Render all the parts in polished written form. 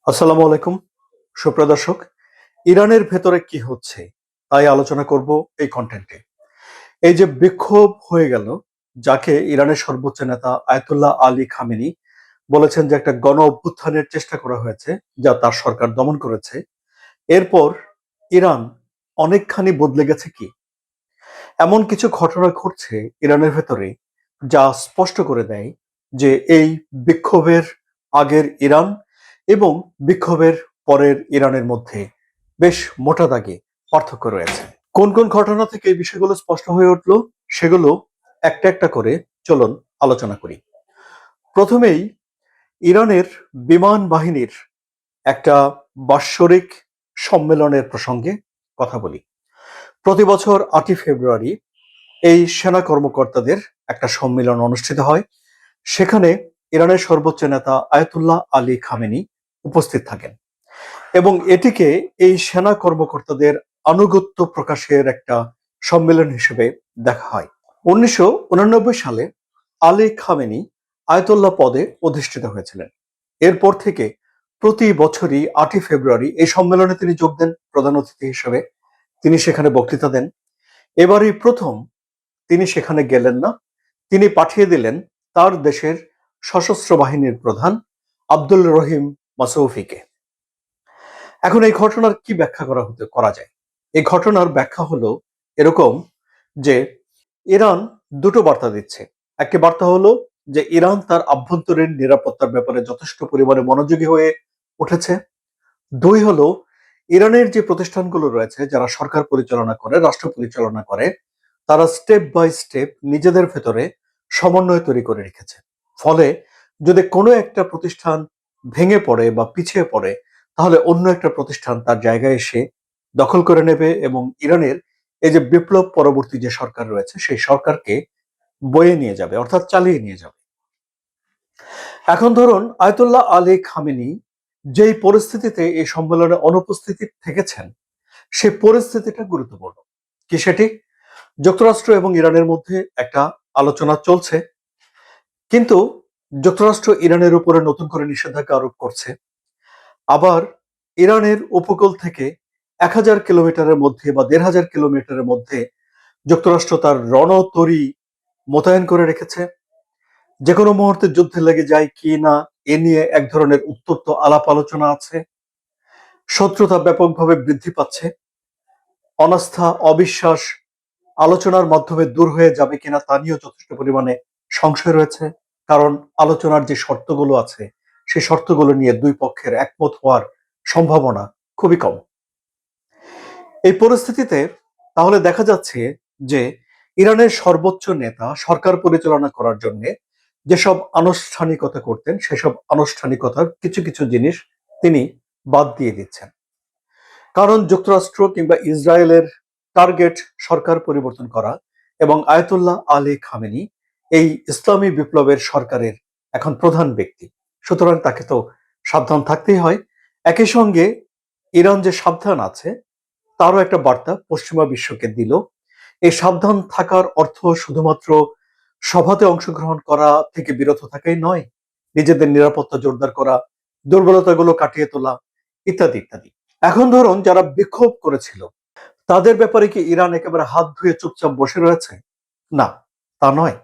আসসালামু আলাইকুম সুপ্রিয় দর্শক। ইরানের ভেতরে কি হচ্ছে তাই আলোচনা করব এই কন্টেন্টে। এই যে বিক্ষোভ হয়ে গেল, যাকে ইরানের সর্বোচ্চ নেতা আয়াতুল্লাহ আলী খামেনি বলেছেন যে একটা গণ অভ্যুত্থানের চেষ্টা করা হয়েছে, যা তার সরকার দমন করেছে। এরপর ইরান অনেকখানি বদলে গেছে কি, এমন কিছু ঘটনা ঘটছে ইরানের ভেতরে যা স্পষ্ট করে দেয় যে এই বিক্ষোভের আগের ইরান এবং বিক্ষোভের পরের ইরানের মধ্যে বেশ মোটা দাগে পার্থক্য রয়েছে। কোন কোন ঘটনা থেকে এই বিষয়গুলো স্পষ্ট হয়ে উঠল, সেগুলো একটা একটা করে চলুন আলোচনা করি। প্রথমেই ইরানের বিমান বাহিনীর একটা বাৎসরিক সম্মেলনের প্রসঙ্গে কথা বলি। প্রতি বছর ৮ই ফেব্রুয়ারি এই সেনা কর্মকর্তাদের একটা সম্মেলন অনুষ্ঠিত হয়। সেখানে ইরানের সর্বোচ্চ নেতা আয়াতুল্লাহ আলী খামেনি উপস্থিত থাকেন এবং এটিকে এই সেনা কর্মকর্তাদের আনুগত্য প্রকাশের একটা সম্মেলন হিসেবে দেখা হয়। ১৯৮৯ সালে আলী খামেনি আয়াতুল্লাহ পদে অধিষ্ঠিত হয়েছিলেন। এরপর থেকে প্রতি বছরই ৮ই ফেব্রুয়ারি এই সম্মেলনে তিনি যোগ দেন প্রধান অতিথি হিসেবে। তিনি সেখানে বক্তৃতা দেন। এবারই প্রথম তিনি সেখানে গেলেন না, তিনি পাঠিয়ে দিলেন তার দেশের সশস্ত্র বাহিনীর প্রধান আব্দুল রহিম মাসৌফিকে। এখন এই ঘটনার কি ব্যাখ্যা করা যায়? এই ঘটনার ব্যাখ্যা হলো এরকম যে ইরান দুটো বার্তা দিচ্ছে। একটি বার্তা হলো যে ইরান তার আভ্যন্তরীণ নিরাপত্তার ব্যাপারে যথেষ্ট পরিমাণে মনোযোগী হয়ে উঠেছে। দুই হলো, ইরানের যে প্রতিষ্ঠানগুলো রয়েছে যারা সরকার পরিচালনা করে, রাষ্ট্র পরিচালনা করে, তারা স্টেপ বাই স্টেপ নিজেদের ভেতরে সমন্বয় তৈরি করে রেখেছে। ফলে যদি কোনো একটা প্রতিষ্ঠান ভেঙে পড়ে বা পিছিয়ে পড়ে, তাহলে অন্য একটা প্রতিষ্ঠান তার জায়গায় এসে দখল করে নেবে এবং ইরানের এই যে বিপ্লব পরবর্তী যে সরকার রয়েছে সেই সরকারকে বয়ে নিয়ে যাবে, অর্থাৎ চালিয়ে নিয়ে যাবে। এখন ধরুন আয়াতুল্লাহ আলী খামেনি যেই পরিস্থিতিতে এই সম্মেলনে অনুপস্থিত থেকেছেন, সেই পরিস্থিতিটা গুরুত্বপূর্ণ। কি সেটি? যুক্তরাষ্ট্র এবং ইরানের মধ্যে একটা আলোচনা চলছে, কিন্তু যুক্তরাষ্ট্র ইরানের উপরে নতুন করে নিষেধাজ্ঞা আরোপ করছে। আবার ইরানের উপকূল থেকে ১,০০০ কিলোমিটারের মধ্যে বা ১,৫০০ কিলোমিটারের মধ্যে যুক্তরাষ্ট্র তার রণতরী মোতায়েন করে রেখেছে। যে কোনো মুহূর্তে যুদ্ধে লেগে যায় কি না এ নিয়ে এক ধরনের উত্তপ্ত আলাপ আলোচনা আছে। শত্রুতা ব্যাপকভাবে বৃদ্ধি পাচ্ছে। অনাস্থা, অবিশ্বাস আলোচনার মাধ্যমে দূর হয়ে যাবে কিনা তা নিয়েও যথেষ্ট পরিমাণে সংশয় রয়েছে। কারণ আলোচনার যে শর্তগুলো আছে সেই শর্তগুলো নিয়ে দুই পক্ষের একমত হওয়ার সম্ভাবনা খুবই কম। এই পরিস্থিতিতে তাহলে দেখা যাচ্ছে যে ইরানের সর্বোচ্চ নেতা সরকার পরিচালনা করার জন্য যেসব আনুষ্ঠানিকতা করতেন সেসব আনুষ্ঠানিকতার কিছু কিছু জিনিস তিনি বাদ দিয়ে দিচ্ছেন। কারণ যুক্তরাষ্ট্র কিংবা ইসরায়েলের টার্গেট সরকার পরিবর্তন করা এবং আয়াতুল্লাহ আলী খামেনি এই ইসলামী বিপ্লবের সরকারের এখন প্রধান ব্যক্তি। সুতরাং তাকে তো সাবধান থাকতেই হয়। একই সঙ্গে ইরান যে সাবধান আছে তারও একটা বার্তা পশ্চিমা বিশ্বকে দিল। এই সাবধান থাকার অর্থ শুধুমাত্র সভাতে অংশগ্রহণ করা থেকে বিরত থাকাই নয়, নিজেদের নিরাপত্তা জোরদার করা, দুর্বলতাগুলো কাটিয়ে তোলা, ইত্যাদি ইত্যাদি। এখন ধরুন যারা বিক্ষোভ করেছিল তাদের ব্যাপারে কি ইরান একেবারে হাত ধুয়ে চুপচাপ বসে রয়েছে? না, তা নয়।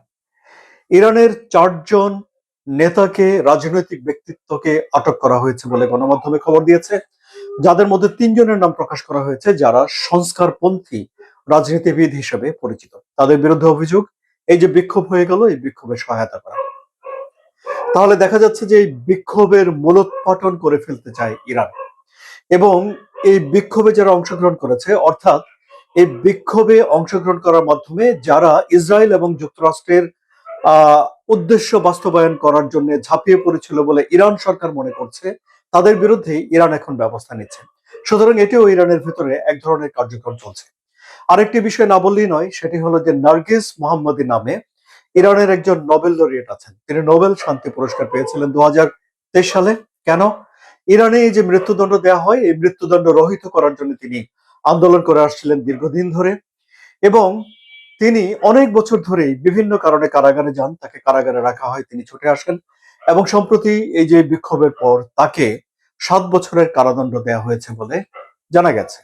ইরানের ৪ জন নেতাকে, রাজনৈতিক ব্যক্তিত্বকে আটক করা হয়েছে বলে গণমাধ্যমে খবর দিয়েছে, যাদের মধ্যে ৩ জনের নাম প্রকাশ করা হয়েছে যারা সংস্কারপন্থী রাজনীতিবিদ হিসেবে পরিচিত। তাদের বিরুদ্ধে অভিযোগ এই যে বিক্ষোভ হয়ে গেল, এই বিক্ষোভে সহায়তা করা। তাহলে দেখা যাচ্ছে যে এই বিক্ষোভের মূলোৎপাটন করে ফেলতে চায় ইরান এবং এই বিক্ষোভে যারা অংশগ্রহণ করেছে, অর্থাৎ এই বিক্ষোভে অংশগ্রহণ করার মাধ্যমে যারা ইসরায়েল এবং যুক্তরাষ্ট্রের আহ উদ্দেশ্য বাস্তবায়ন করার জন্য ঝাঁপিয়ে পড়েছিল বলে ইরান সরকার মনে করছে, তাদের বিরুদ্ধে ইরান এখন ব্যবস্থা নিচ্ছে। সুতরাং এটিও ইরানের ভিতরে এক ধরনের কার্যক্রম চলছে। আরেকটি বিষয় না বললেই নয়, সেটি হলো যে নার্গিস মোহাম্মদী নামে ইরানের একজন নোবেল লরিয়েট আছেন। তিনি নোবেল শান্তি পুরস্কার পেয়েছিলেন ২০২৩ সালে। কেন? ইরানে এই যে মৃত্যুদণ্ড দেওয়া হয়, এই মৃত্যুদণ্ড রহিত করার জন্য তিনি আন্দোলন করে আসছিলেন দীর্ঘদিন ধরে এবং তিনি অনেক বছর ধরেই বিভিন্ন কারণে কারাগারে যান, তাকে কারাগারে রাখা হয়, তিনি ছুটে আসেন এবং সম্প্রতি এই যে বিক্ষোভের পর তাকে 7 বছরের কারাদণ্ড দেওয়া হয়েছে বলে জানা গেছে।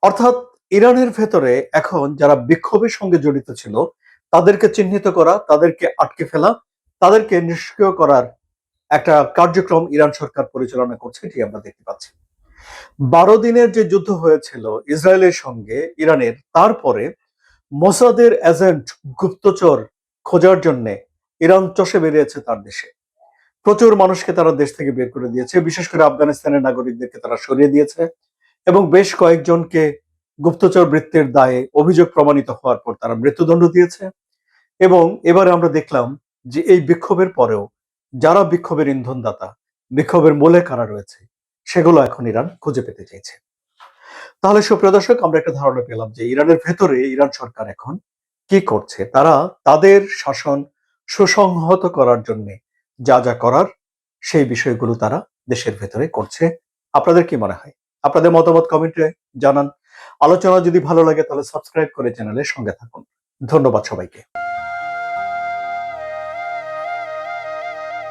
অর্থাৎ ইরানের ভেতরে এখন যারা বিক্ষোভের সঙ্গে জড়িত ছিল তাদেরকে চিহ্নিত করা, তাদেরকে আটকে ফেলা, তাদেরকে নিষ্ক্রিয় করার একটা কার্যক্রম ইরান সরকার পরিচালনা করছে, এটি আমরা দেখতে পাচ্ছি। 12 দিনের যে যুদ্ধ হয়েছিল ইসরায়েলের সঙ্গে ইরানের, তারপরে মোসাদের এজেন্ট, গুপ্তচর খোঁজার জন্য ইরান চষে বেরিয়েছে তার দেশে। প্রচুর মানুষকে তারা দেশ থেকে বের করে দিয়েছে, বিশেষ করে আফগানিস্তানের নাগরিকদেরকে তারা সরিয়ে দিয়েছে এবং বেশ কয়েকজনকে গুপ্তচর বৃত্তির দায়ে অভিযোগ প্রমাণিত হওয়ার পর তারা মৃত্যুদণ্ড দিয়েছে। এবং এবারে আমরা দেখলাম যে এই বিক্ষোভের পরেও যারা বিক্ষোভের ইন্ধনদাতা, বিক্ষোভের মূলে কারা রয়েছে, সেগুলো এখন ইরান খুঁজে পেতে চাইছে। তাহলে সুপ্রিয় দর্শক, আমরা একটা ধারণা পেলাম যে ইরানের ভেতরে ইরান সরকার এখন কি করছে। তারা তাদের শাসন সুসংহত করার জন্য যা যা করার সেই বিষয়গুলো তারা দেশের ভেতরে করছে। আপনাদের কি মনে হয়? আপনাদের মতামত কমেন্টে জানান। আলোচনা যদি ভালো লাগে তাহলে সাবস্ক্রাইব করে চ্যানেলের সঙ্গে থাকুন। ধন্যবাদ সবাইকে।